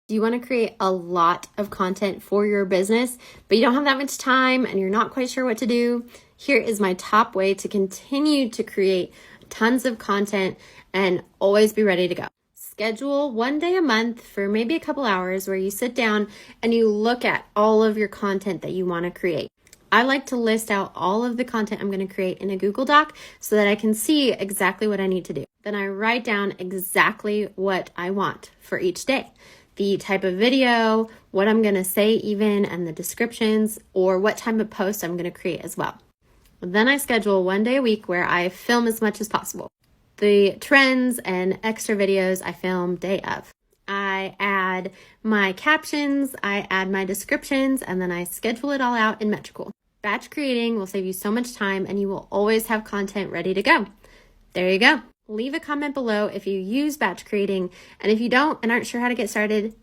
Do you want to create a lot of content for your business, but you don't have that much time and you're not quite sure what to do? Here is my top way to continue to create tons of content and always be ready to go. Schedule one day a month for maybe a couple hours where you sit down and you look at all of your content that you want to create. I like to list out all of the content I'm going to create in a Google Doc so that I can see exactly what I need to do. Then I write down exactly what I want for each day. The type of video, what I'm going to say even, and the descriptions, or what type of post I'm going to create as well. Then I schedule one day a week where I film as much as possible. The trends and extra videos I film day of. I add my captions, I add my descriptions, and then I schedule it all out in Metricool. Batch creating will save you so much time and you will always have content ready to go. There you go. Leave a comment below if you use batch creating, and if you don't and aren't sure how to get started,